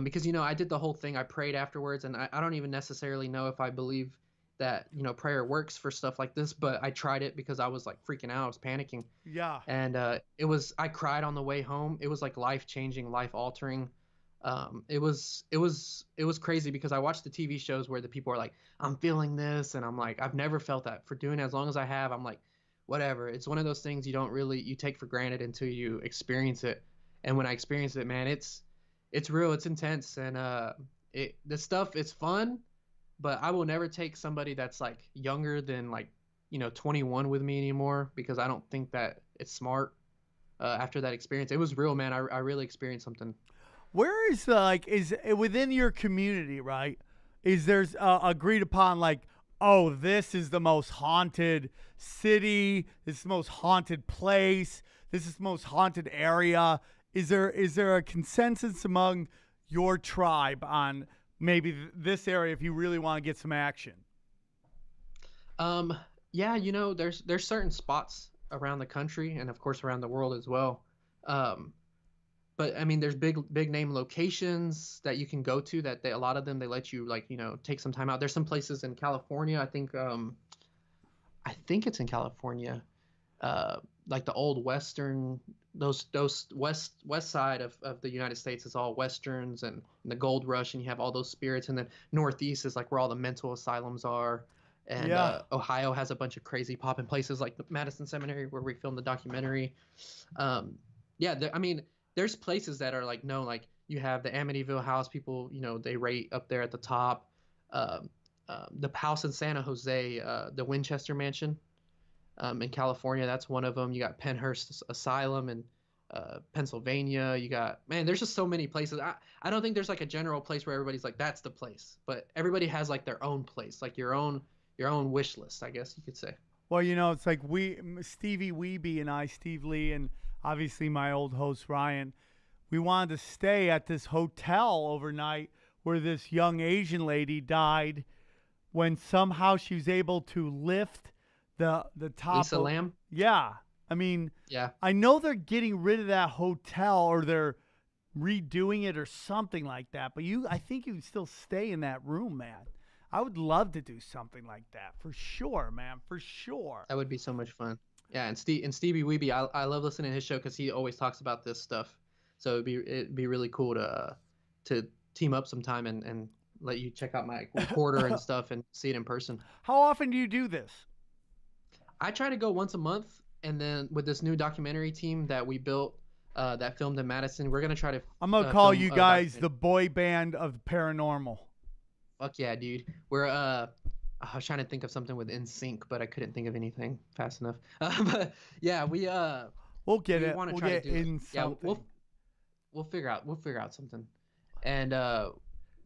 Because I did the whole thing. I prayed afterwards, and I don't even necessarily know if I believe that prayer works for stuff like this, but I tried it because I was like freaking out. I was panicking, Yeah. and I cried on the way home. It was like life-changing, life-altering. It was crazy because I watched the TV shows where the people are like, I'm feeling this, and I'm like, I've never felt that. For doing it as long as I have, I'm like, whatever. It's one of those things you take for granted until you experience it. And when I experienced it, man, it's real, it's intense, and the stuff it's fun, but I will never take somebody that's like younger than like 21 with me anymore because I don't think that it's smart. After that experience, it was real, man. I really experienced something. Where is the like is within your community, right? Is there's agreed upon like, oh, this is the most haunted city, this is the most haunted place, this is the most haunted area? Is there a consensus among your tribe on maybe this area if you really want to get some action? Um, yeah, there's certain spots around the country and of course around the world as well. Um, but I mean, there's big name locations that you can go to that a lot of them they let you like take some time out. There's some places in California. I think it's in California. Uh, like the old western those west side of the United States is all westerns and the gold rush, and you have all those spirits, and then northeast is like where all the mental asylums are, and Yeah. Ohio has a bunch of crazy popping places like the Madison Seminary where we filmed the documentary. um, yeah, I mean, there's places that are like, no, like you have the Amityville house, people they rate up there at the top. um, the house in Santa Jose, the Winchester Mansion, in California. That's one of them. You got Penhurst Asylum in Pennsylvania. You got, man, there's just so many places. I don't think there's like a general place where everybody's like, that's the place, but everybody has like their own place, like your own wish list, I guess you could say. Well, it's like Stevie Weeby and I, Steve Lee, and obviously my old host Ryan, we wanted to stay at this hotel overnight where this young Asian lady died when somehow she was able to lift the top. Lisa Lamb? Yeah. I mean, yeah. I know they're getting rid of that hotel or they're redoing it or something like that, but I think you can still stay in that room, man. I would love to do something like that for sure, man, for sure. That would be so much fun. Yeah, and Stevie Weeby, I love listening to his show because he always talks about this stuff. So it'd be really cool to team up sometime and let you check out my recorder and stuff and see it in person. How often do you do this? I try to go once a month, and then with this new documentary team that we built that filmed in Madison, we're gonna try to. I'm gonna call you guys the boy band of Paranormal. Fuck yeah, dude. We're I was trying to think of something with NSYNC, but I couldn't think of anything fast enough. But yeah, we'll get it. We'll get in something. Yeah, we'll figure out something, and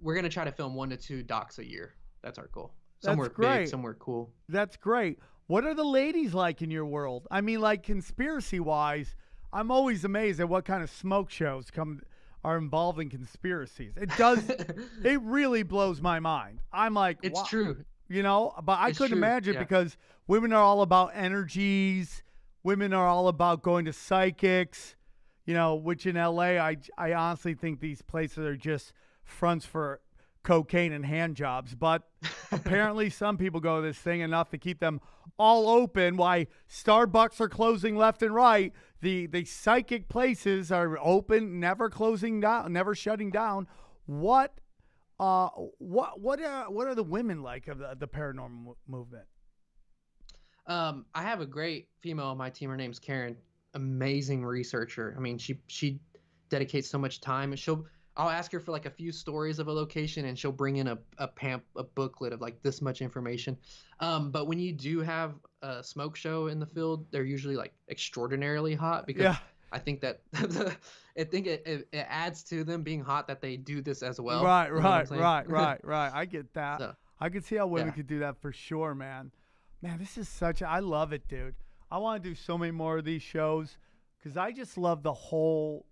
we're gonna try to film 1 to 2 docs a year. That's our goal. Somewhere big, somewhere cool. That's great. What are the ladies like in your world? I mean, like conspiracy wise, I'm always amazed at what kind of smoke shows are involved in conspiracies. It does. It really blows my mind. I'm like, it's wow. true. But I couldn't imagine because women are all about energies. Women are all about going to psychics, which in LA, I honestly think these places are just fronts for cocaine and hand jobs. But apparently some people go to this thing enough to keep them all open. Why Starbucks are closing left and right. The psychic places are open, never closing down, never shutting down. What are the women like of the paranormal movement? I have a great female on my team. Her name's Karen. Amazing researcher. I mean, she dedicates so much time, and I'll ask her for like a few stories of a location, and she'll bring in a booklet of like this much information. But when you do have a smoke show in the field, they're usually like extraordinarily hot because I think that it adds to them being hot that they do this as well. Right. I get that. So, I can see how women could do that for sure, man. Man, this is I love it, dude. I want to do so many more of these shows because I just love the whole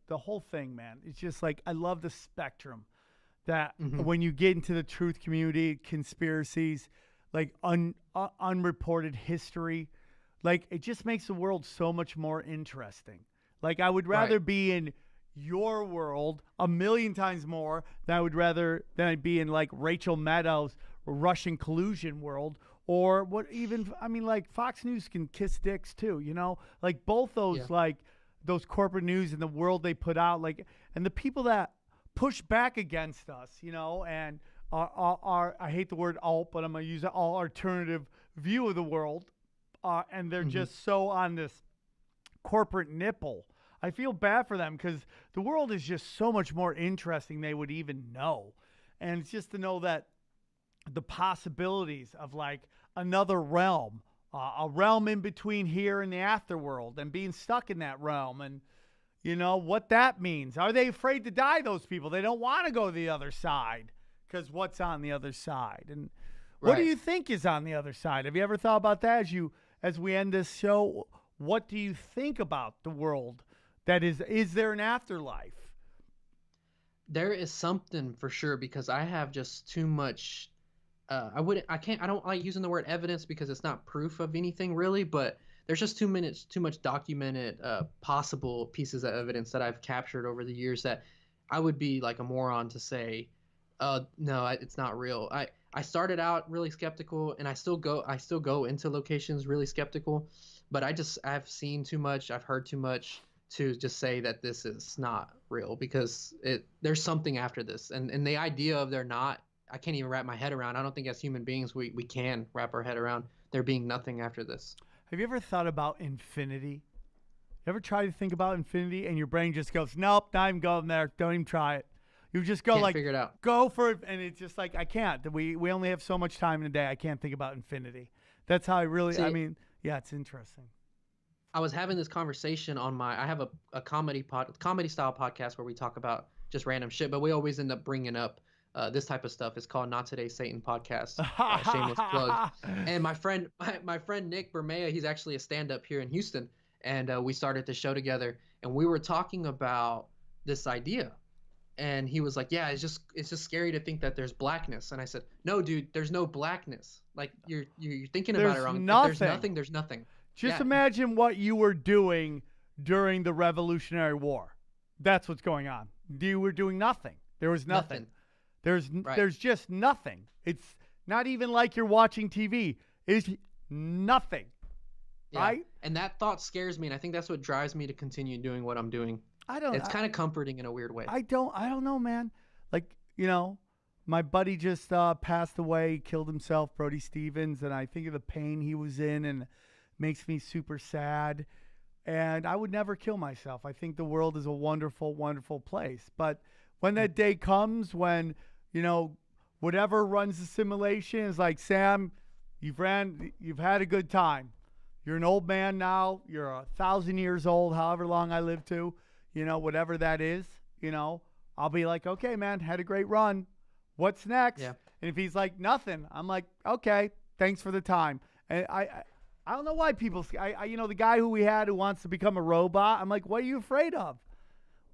thing, man. It's just like I love the spectrum that when you get into the truth community, conspiracies, like unreported history, like it just makes the world so much more interesting. Like I would rather be in your world a million times more than I'd be in like Rachel Maddow's Russian collusion world. Or like Fox News can kiss dicks too, like both those, like those corporate news and the world they put out, like, and the people that push back against us, and are I hate the word alt, but I'm going to use it, all alternative view of the world. And they're just so on this corporate nipple. I feel bad for them because the world is just so much more interesting they would even know. And it's just to know that the possibilities of like another realm, a realm in between here and the afterworld, and being stuck in that realm, and what that means. Are they afraid to die? Those people, they don't want to go to the other side because what's on the other side, and what do you think is on the other side? Have you ever thought about that as we end this show? What do you think about the world? That is there an afterlife? There is something for sure because I have just too much. I don't like using the word evidence because it's not proof of anything really, but there's just too much documented possible pieces of evidence that I've captured over the years that I would be like a moron to say, no, it's not real. I started out really skeptical, and I still go into locations really skeptical, but I've seen too much, I've heard too much to just say that this is not real because there's something after this, and the idea of I can't even wrap my head around. I don't think as human beings we can wrap our head around there being nothing after this. Have you ever thought about infinity? You ever try to think about infinity and your brain just goes, nope, not even going there. Don't even try it. You just go can't figure it out. Go for it. And it's just like, I can't. We only have so much time in a day. I can't think about infinity. That's how I really, Yeah, it's interesting. I was having this conversation on I have a comedy style podcast where we talk about just random shit, but we always end up bringing up this type of stuff. It's called Not Today Satan Podcast. Shameless plug. And my friend Nick Bermea, he's actually a stand-up here in Houston, and we started the show together, and we were talking about this idea. And he was like, "Yeah, it's just scary to think that there's blackness." And I said, "No, dude, there's no blackness. Like you're thinking about it wrong. Nothing. If there's nothing, there's nothing." Just imagine what you were doing during the Revolutionary War. That's what's going on. You were doing nothing. There was nothing. There's just nothing. It's not even like you're watching TV. It's nothing. Yeah. Right? And that thought scares me, and I think that's what drives me to continue doing what I'm doing. It's kind of comforting in a weird way. I don't know, man. Like, my buddy just passed away, killed himself, Brody Stevens, and I think of the pain he was in, and makes me super sad. And I would never kill myself. I think the world is a wonderful, wonderful place. But when that day comes, when, whatever runs the simulation is like, Sam, you've had a good time. You're an old man now. You're 1,000 years old, however long I live to, whatever that is, I'll be like, okay, man, had a great run. What's next? Yeah. And if he's like, nothing, I'm like, okay, thanks for the time. And I don't know why people, the guy who we had who wants to become a robot, I'm like, what are you afraid of?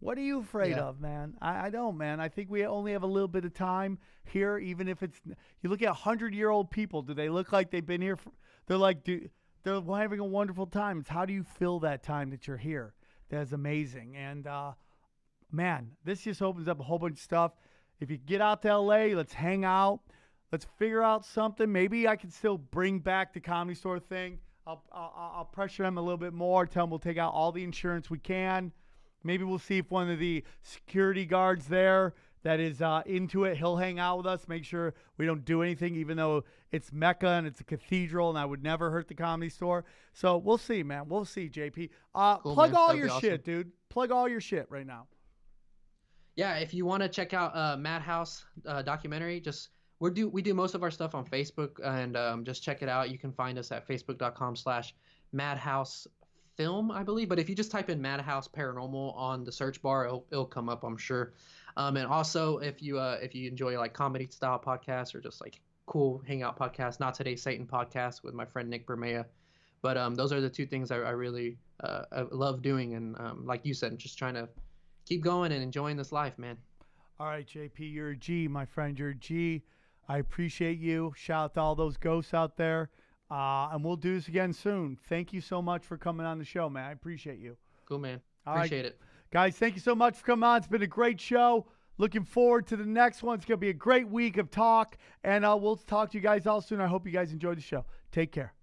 What are you afraid of, man? I don't, man. I think we only have a little bit of time here, even if it's, you look at 100-year-old people, do they look like they've been here? They're like, they're having a wonderful time. It's how do you fill that time that you're here? That's amazing. And, man, this just opens up a whole bunch of stuff. If you get out to LA, let's hang out. Let's figure out something. Maybe I can still bring back the Comedy Store thing. I'll pressure them a little bit more. Tell them we'll take out all the insurance we can. Maybe we'll see if one of the security guards there that is into it, he'll hang out with us. Make sure we don't do anything, even though it's Mecca and it's a cathedral, and I would never hurt the Comedy Store. So we'll see, man. We'll see, JP. Cool, plug man. all your shit, dude. Plug all your shit right now. Yeah, if you want to check out Madhouse documentary, we do most of our stuff on Facebook, and just check it out. You can find us at facebook.com/madhousefilm, I believe. But if you just type in Madhouse Paranormal on the search bar, it'll come up, I'm sure. And also, if you enjoy like comedy style podcasts or just like cool hangout podcasts, Not Today Satan podcast with my friend Nick Bermea. But those are the two things I really I love doing, and like you said, just trying to keep going and enjoying this life, man. All right, JP, you're a G, my friend. You're a G. I appreciate you. Shout out to all those ghosts out there. And we'll do this again soon. Thank you so much for coming on the show, man. I appreciate you. Cool, man. Appreciate it. Guys, thank you so much for coming on. It's been a great show. Looking forward to the next one. It's going to be a great week of talk. And we'll talk to you guys all soon. I hope you guys enjoyed the show. Take care.